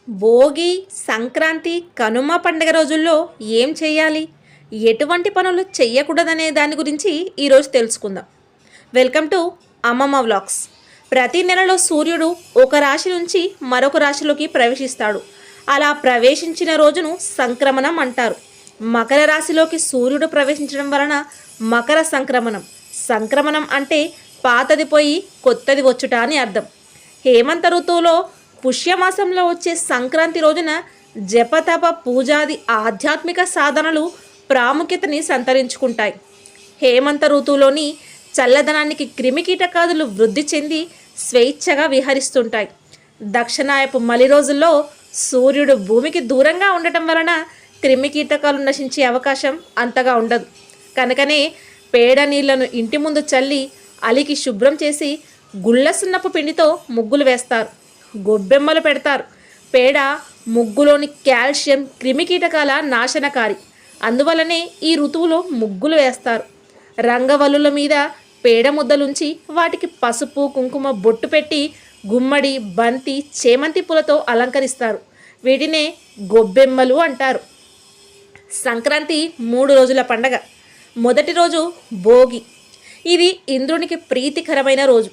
భోగి, సంక్రాంతి, కనుమ పండుగ రోజుల్లో ఏం చేయాలి? ఎటువంటి పనులు చెయ్యకూడదనే దాని గురించి ఈరోజు తెలుసుకుందాం. వెల్కమ్ టు అమ్మమ్మ వ్లాగ్స్. ప్రతి నెలలో సూర్యుడు ఒక రాశి నుంచి మరొక రాశిలోకి ప్రవేశిస్తాడు. అలా ప్రవేశించిన రోజును సంక్రమణం అంటారు. మకర రాశిలోకి సూర్యుడు ప్రవేశించడం వలన మకర సంక్రమణం. సంక్రమణం అంటే పాతది పోయి కొత్తది వచ్చుట అని అర్థం. హేమంత ఋతువులో పుష్యమాసంలో వచ్చే సంక్రాంతి రోజున జపతప పూజాది ఆధ్యాత్మిక సాధనలు ప్రాముఖ్యతని సంతరించుకుంటాయి. హేమంత ఋతువులోని చల్లదనానికి క్రిమికీటకాదులు వృద్ధి చెంది స్వేచ్ఛగా విహరిస్తుంటాయి. దక్షిణాయపు మలి రోజుల్లో సూర్యుడు భూమికి దూరంగా ఉండటం వలన క్రిమికీటకాలు నశించే అవకాశం అంతగా ఉండదు. కనుకనే పేడ నీళ్లను ఇంటి ముందు చల్లి అలికి శుభ్రం చేసి గుళ్ళ సున్నపు పిండితో ముగ్గులు వేస్తారు, గొబ్బెమ్మలు పెడతారు. పేడ ముగ్గులోని కాల్షియం క్రిమికీటకాల నాశనకారి. అందువలనే ఈ ఋతువులో ముగ్గులు వేస్తారు. రంగవల్లుల మీద పేడ ముద్దలుంచి వాటికి పసుపు కుంకుమ బొట్టు పెట్టి గుమ్మడి, బంతి, చేమంతి పూలతో అలంకరిస్తారు. వీటినే గొబ్బెమ్మలు అంటారు. సంక్రాంతి 3 రోజుల పండగ. మొదటి రోజు భోగి. ఇది ఇంద్రునికి ప్రీతికరమైన రోజు.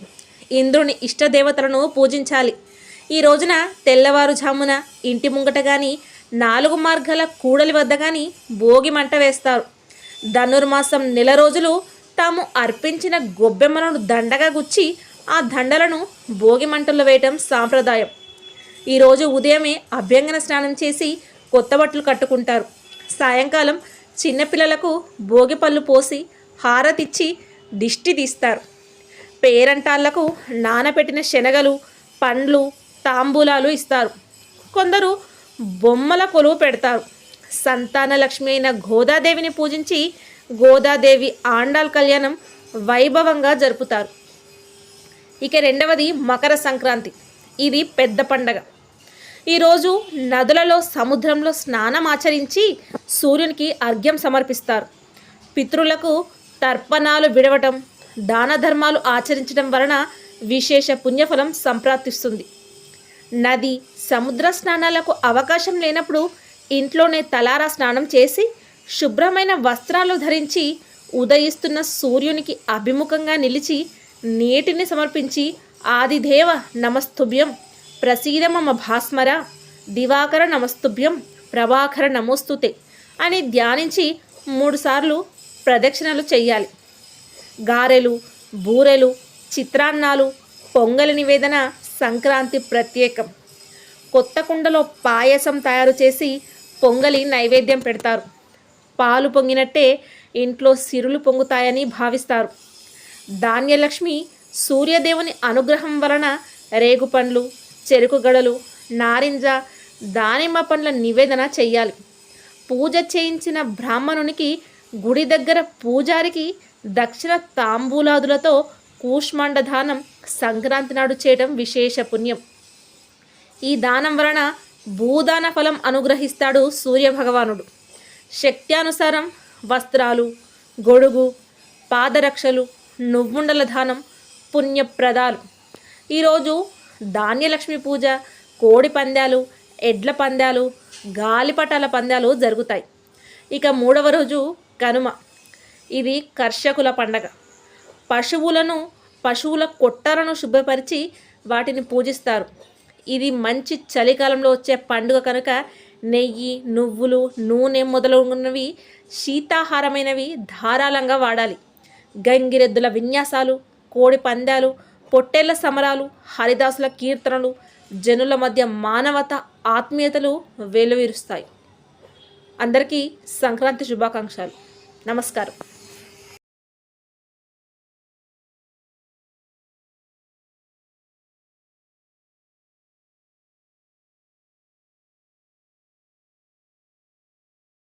ఇంద్రుని ఇష్టదేవతలను పూజించాలి. ఈ రోజున తెల్లవారుజామున ఇంటి ముంగట కానీ 4 మార్గాల కూడలి వద్ద కానీ భోగి మంట వేస్తారు. ధనుర్మాసం నెల రోజులు తాము అర్పించిన గొబ్బెమ్మలను దండగా గుచ్చి ఆ దండలను భోగి మంటల్లో వేయటం సాంప్రదాయం. ఈరోజు ఉదయమే అభ్యంగన స్నానం చేసి కొత్త బట్టలు కట్టుకుంటారు. సాయంకాలం చిన్నపిల్లలకు భోగి పళ్ళు పోసి హారతిచ్చి దిష్టి తీస్తారు. పేరంటాళ్లకు నానబెట్టిన శనగలు, పండ్లు, తాంబూలాలు ఇస్తారు. కొందరు బొమ్మల కొలువు పెడతారు. సంతాన లక్ష్మి అయిన గోదాదేవిని పూజించి గోదాదేవి ఆండాల్ కళ్యాణం వైభవంగా జరుపుతారు. ఇక రెండవది మకర సంక్రాంతి. ఇది పెద్ద పండగ. ఈరోజు నదులలో, సముద్రంలో స్నానం ఆచరించి సూర్యునికి అర్ఘ్యం సమర్పిస్తారు. పితృలకు తర్పణాలు విడవటం, దాన ధర్మాలు ఆచరించడం వలన విశేష పుణ్యఫలం సంప్రాప్తిస్తుంది. నది, సముద్ర స్నానాలకు అవకాశం లేనప్పుడు ఇంట్లోనే తలారా స్నానం చేసి శుభ్రమైన వస్త్రాలు ధరించి ఉదయిస్తున్న సూర్యునికి అభిముఖంగా నిలిచి నీటిని సమర్పించి ఆదిదేవ నమస్తుభ్యం, ప్రసీద మమ భాస్మర, దివాకర నమస్తుభ్యం, ప్రభాకర నమోస్తుతే అని ధ్యానించి 3 సార్లు ప్రదక్షిణలు చెయ్యాలి. గారెలు, బూరెలు, చిత్రాన్నాలు, పొంగలి నివేదన సంక్రాంతి ప్రత్యేకం. కొత్త కుండలో పాయసం తయారు చేసి పొంగలి నైవేద్యం పెడతారు. పాలు పొంగినట్టే ఇంట్లో సిరులు పొంగుతాయని భావిస్తారు. ధాన్యలక్ష్మి సూర్యదేవుని అనుగ్రహం వలన రేగుపండ్లు, చెరుకు గడలు, నారింజ, దానిమ్మ పండ్ల నివేదన చెయ్యాలి. పూజ చేయించిన బ్రాహ్మణునికి గుడి దగ్గర పూజారికి దక్షిణ తాంబూలాదులతో కూష్మాండ దానం సంక్రాంతి నాడు చేయడం విశేష పుణ్యం. ఈ దానం వలన భూదాన ఫలం అనుగ్రహిస్తాడు సూర్యభగవానుడు. శక్త్యానుసారం వస్త్రాలు, గొడుగు, పాదరక్షలు, నువ్వుండల దానం పుణ్యప్రదాలు. ఈరోజు ధాన్యలక్ష్మి పూజ, కోడి పందాలు, ఎడ్ల పందాలు, గాలిపటాల పందాలు జరుగుతాయి. ఇక 3వ రోజు కనుమ. ఇది కర్షకుల పండగ. పశువుల కొట్టాలను శుభ్రపరిచి వాటిని పూజిస్తారు. ఇది మంచి చలికాలంలో వచ్చే పండుగ కనుక నెయ్యి, నువ్వులు, నూనె మొదలగునవి శీతాహారమైనవి ధారాళంగా వాడాలి. గంగిరెద్దుల విన్యాసాలు, కోడి పందాలు, పొట్టేళ్ల సమరాలు, హరిదాసుల కీర్తనలు జనుల మధ్య మానవత, ఆత్మీయతలు వెలువరిస్తాయి. అందరికీ సంక్రాంతి శుభాకాంక్షలు. నమస్కారం.